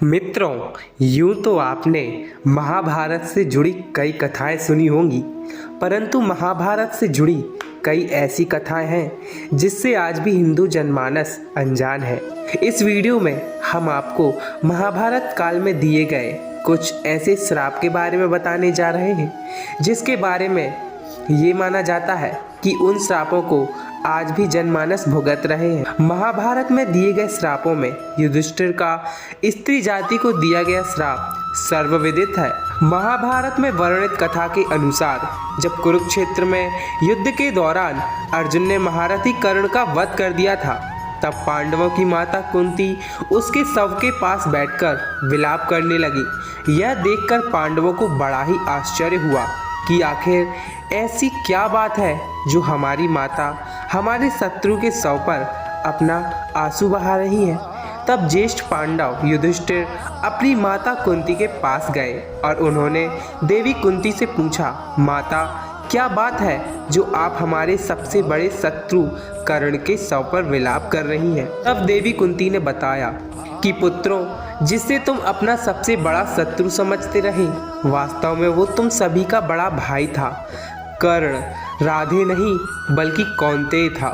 मित्रों, यूं तो आपने महाभारत से जुड़ी कई कथाएं सुनी होंगी, परंतु महाभारत से जुड़ी कई ऐसी कथाएं हैं जिससे आज भी हिंदू जनमानस अनजान है। इस वीडियो में हम आपको महाभारत काल में दिए गए कुछ ऐसे श्राप के बारे में बताने जा रहे हैं जिसके बारे में ये माना जाता है कि उन श्रापों को आज भी जनमानस भुगत रहे हैं। महाभारत में दिए गए श्रापों में युधिष्ठिर का स्त्री जाति को दिया गया श्राप सर्वविदित है। महाभारत में वर्णित कथा के अनुसार जब कुरुक्षेत्र में युद्ध के दौरान अर्जुन ने महारथी कर्ण का वध कर दिया था, तब पांडवों की माता कुंती उसके शव के पास बैठकर विलाप करने लगी। यह देखकर पांडवों को बड़ा ही आश्चर्य हुआ कि आखिर ऐसी क्या बात है जो हमारी माता हमारे शत्रु के शव पर अपना आंसू बहा रही है। तब ज्येष्ठ पांडव युधिष्ठिर अपनी माता कुंती के पास गए और उन्होंने देवी कुंती से पूछा, माता क्या बात है जो आप हमारे सबसे बड़े शत्रु कर्ण के शव पर विलाप कर रही हैं। तब देवी कुंती ने बताया कि पुत्रों, जिसे तुम अपना सबसे बड़ा शत्रु समझते रहे, वास्तव में वो तुम सभी का बड़ा भाई था। कर्ण राधे नहीं बल्कि कौंतेय था।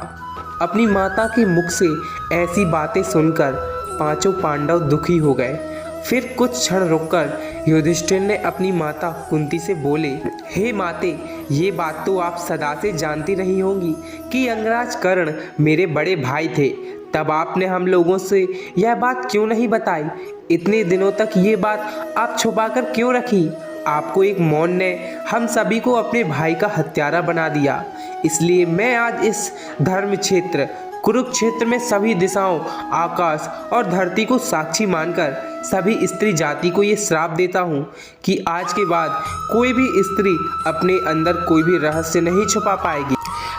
अपनी माता के मुख से ऐसी बातें सुनकर पांचों पांडव दुखी हो गए। फिर कुछ क्षण रुककर युधिष्ठिर ने अपनी माता कुंती से बोले, हे माते, ये बात तो आप सदा से जानती रही होंगी कि अंगराज कर्ण मेरे बड़े भाई थे। तब आपने हम लोगों से यह बात क्यों नहीं बताई? इतने दिनों तक ये बात आप छुपाकर क्यों रखी? आपको एक मौन ने हम सभी को अपने भाई का हत्यारा बना दिया। इसलिए मैं आज इस धर्म क्षेत्र कुरुक्षेत्र में सभी दिशाओं, आकाश और धरती को साक्षी मानकर सभी स्त्री जाति को ये श्राप देता हूँ कि आज के बाद कोई भी स्त्री अपने अंदर कोई भी रहस्य नहीं छुपा पाएगी।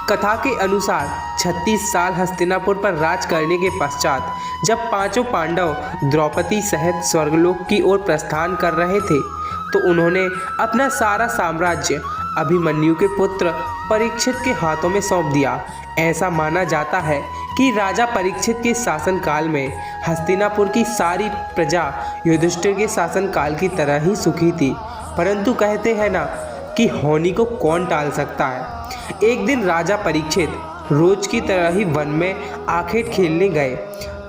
कथा के अनुसार 36 साल हस्तिनापुर पर राज करने के पश्चात जब पांचों पांडव द्रौपदी सहित स्वर्गलोक की ओर प्रस्थान कर रहे थे, तो उन्होंने अपना सारा साम्राज्य अभिमन्यु के पुत्र परीक्षित के हाथों में सौंप दिया। ऐसा माना जाता है कि राजा परीक्षित के शासनकाल में हस्तिनापुर की सारी प्रजा युधिष्ठिर के शासनकाल की तरह ही सुखी थी। परंतु कहते हैं ना कि होनी को कौन टाल सकता है। एक दिन राजा परीक्षित रोज की तरह ही वन में आखेट खेलने गए।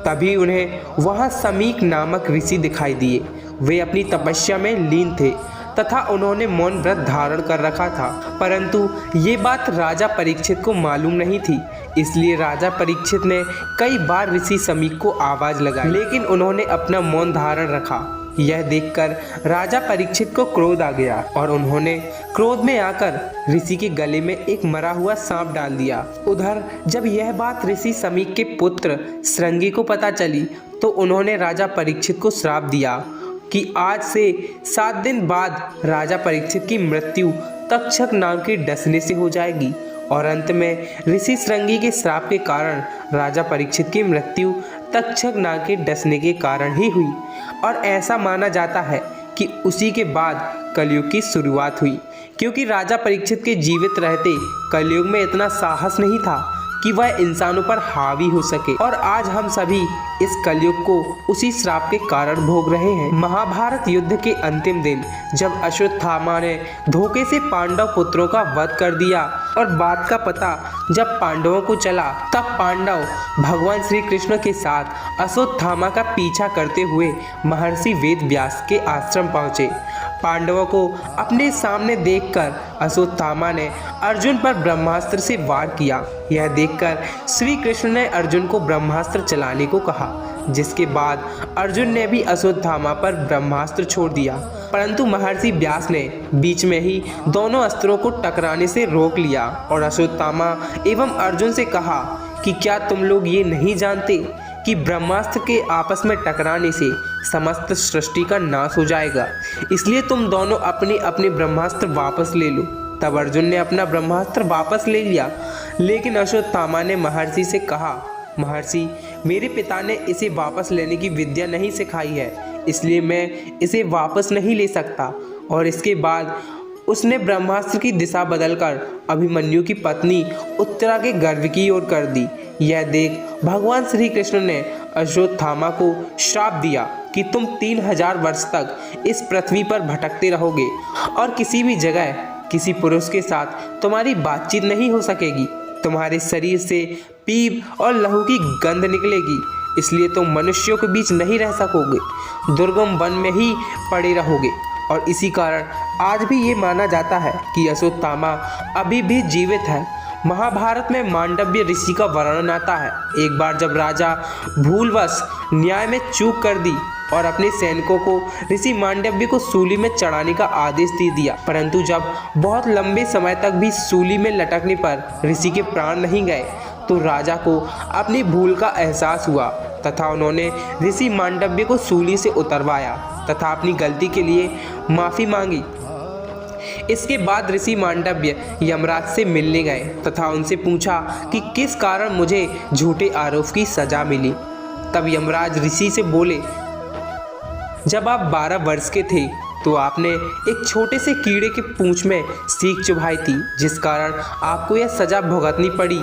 तभी उन्हें वहां समीक नामक ऋषि दिखाई दिए। वे अपनी तपस्या में लीन थे तथा उन्होंने मौन व्रत धारण कर रखा था, परंतु ये बात राजा परीक्षित को मालूम नहीं थी। इसलिए राजा परीक्षित ने कई बार ऋषि समीक को आवाज लगाई, लेकिन उन्होंने अपना मौन धारण रखा। यह देखकर राजा परीक्षित को क्रोध आ गया और उन्होंने क्रोध में आकर ऋषि के गले में एक मरा हुआ सांप डाल दिया। उधर जब यह बात ऋषि समीक के पुत्र श्रृंगी को पता चली, तो उन्होंने राजा परीक्षित को श्राप दिया कि आज से 7 दिन बाद राजा परीक्षित की मृत्यु तक्षक नाम के डसने से हो जाएगी। और अंत में ऋषि श्रृंगी के श्राप के कारण राजा परीक्षित की मृत्यु तक्षक नाग के डसने के कारण ही हुई। और ऐसा माना जाता है कि उसी के बाद कलयुग की शुरुआत हुई, क्योंकि राजा परीक्षित के जीवित रहते कलयुग में इतना साहस नहीं था कि वह इंसानों पर हावी हो सके। और आज हम सभी इस कलयुग को उसी श्राप के कारण भोग रहे हैं। महाभारत युद्ध के अंतिम दिन जब अश्वत्थामा ने धोखे से पांडव पुत्रों का वध कर दिया और बात का पता जब पांडवों को चला, तब पांडव भगवान श्री कृष्ण के साथ अश्वत्थामा का पीछा करते हुए महर्षि वेदव्यास के आश्रम पहुँचे। पांडवों को अपने सामने देखकर अश्वत्थामा ने अर्जुन पर ब्रह्मास्त्र से वार किया। यह देखकर श्री कृष्ण ने अर्जुन को ब्रह्मास्त्र चलाने को कहा, जिसके बाद अर्जुन ने भी अश्वत्थामा पर ब्रह्मास्त्र छोड़ दिया। परंतु महर्षि व्यास ने बीच में ही दोनों अस्त्रों को टकराने से रोक लिया और अश्वत्थामा एवं अर्जुन से कहा कि क्या तुम लोग ये नहीं जानते कि ब्रह्मास्त्र के आपस में टकराने से समस्त सृष्टि का नाश हो जाएगा? इसलिए तुम दोनों अपने अपने ब्रह्मास्त्र वापस ले लो। तब अर्जुन ने अपना ब्रह्मास्त्र वापस ले लिया, लेकिन अश्वत्थामा ने महर्षि से कहा, महर्षि, मेरे पिता ने इसे वापस लेने की विद्या नहीं सिखाई है, इसलिए मैं इसे वापस नहीं ले सकता। और इसके बाद उसने ब्रह्मास्त्र की दिशा बदलकर अभिमन्यु की पत्नी उत्तरा के गर्भ की ओर कर दी। यह देख भगवान श्री कृष्ण ने अश्वत्थामा को श्राप दिया कि तुम 3000 वर्ष तक इस पृथ्वी पर भटकते रहोगे और किसी भी जगह किसी पुरुष के साथ तुम्हारी बातचीत नहीं हो सकेगी। तुम्हारे शरीर से पीप और लहू की गंध निकलेगी, इसलिए तुम मनुष्यों के बीच नहीं रह सकोगे, दुर्गम वन में ही पड़े रहोगे। और इसी कारण आज भी ये माना जाता है कि अश्वत्थामा अभी भी जीवित है। महाभारत में मांडव्य ऋषि का वर्णन आता है। एक बार जब राजा भूलवश न्याय में चूक कर दी और अपने सैनिकों को ऋषि मांडव्य को सूली में चढ़ाने का आदेश दे दिया, परंतु जब बहुत लंबे समय तक भी सूली में लटकने पर ऋषि के प्राण नहीं गए तो राजा को अपनी भूल का एहसास हुआ तथा उन्होंने ऋषि मांडव्य को सूली से उतरवाया तथा अपनी गलती के लिए माफ़ी मांगी। इसके बाद ऋषि मांडव्य यमराज से मिलने गए तथा उनसे पूछा कि किस कारण मुझे झूठे आरोप की सजा मिली। तब यमराज ऋषि से बोले, जब आप 12 वर्ष के थे तो आपने एक छोटे से कीड़े के पूंछ में सीख चुभाई थी, जिस कारण आपको यह सजा भुगतनी पड़ी।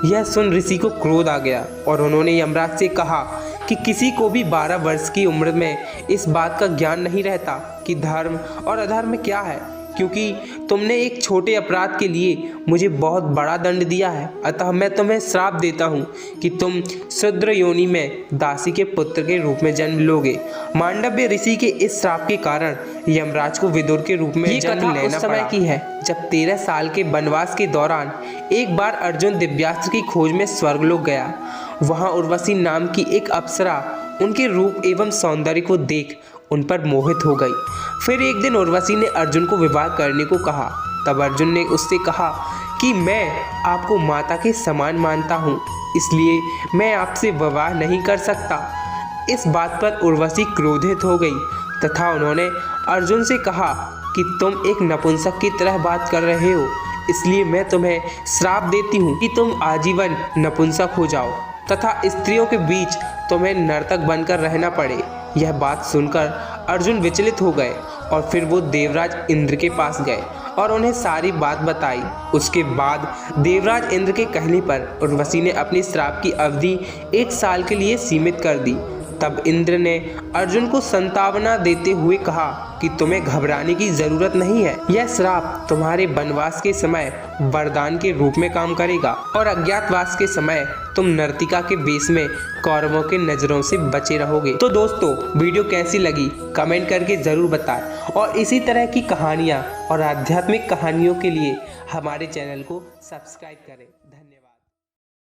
यह सुन ऋषि को क्रोध आ गया और उन्होंने यमराज से कहा कि किसी को भी 12 वर्ष की उम्र में इस बात का ज्ञान नहीं रहता कि धर्म और अधर्म क्या है, क्योंकि तुमने एक छोटे अपराध के लिए मुझे बहुत बड़ा दंड दिया है। अतः मैं तुम्हें श्राप देता हूँ कि तुम शूद्र योनि में दासी के पुत्र के रूप में जन्म लोगे। मांडव्य ऋषि के इस श्राप के कारण यमराज को विदुर के रूप में जन्म लेना उस समय की है जब 13 साल के वनवास के दौरान एक बार अर्जुन दिव्यास्त्र की खोज में स्वर्गलोक गया। वहाँ उर्वशी नाम की एक अप्सरा उनके रूप एवं सौंदर्य को देख उन पर मोहित हो गई। फिर एक दिन उर्वशी ने अर्जुन को विवाह करने को कहा। तब अर्जुन ने उससे कहा कि मैं आपको माता के समान मानता हूँ, इसलिए मैं आपसे विवाह नहीं कर सकता। इस बात पर उर्वशी क्रोधित हो गई तथा उन्होंने अर्जुन से कहा कि तुम एक नपुंसक की तरह बात कर रहे हो, इसलिए मैं तुम्हें श्राप देती हूँ कि तुम आजीवन नपुंसक हो जाओ तथा स्त्रियों के बीच तुम्हें नर्तक बनकर रहना पड़े। यह बात सुनकर अर्जुन विचलित हो गए और फिर वो देवराज इंद्र के पास गए और उन्हें सारी बात बताई। उसके बाद देवराज इंद्र के कहने पर उर्वशी ने अपनी श्राप की अवधि 1 साल के लिए सीमित कर दी। तब इंद्र ने अर्जुन को संतावना देते हुए कहा कि तुम्हें घबराने की जरूरत नहीं है, यह श्राप तुम्हारे वनवास के समय वरदान के रूप में काम करेगा और अज्ञातवास के समय तुम नर्तिका के वेश में कौरवों के नजरों से बचे रहोगे। तो दोस्तों, वीडियो कैसी लगी कमेंट करके जरूर बताएं और इसी तरह की कहानियाँ और आध्यात्मिक कहानियों के लिए हमारे चैनल को सब्सक्राइब करें।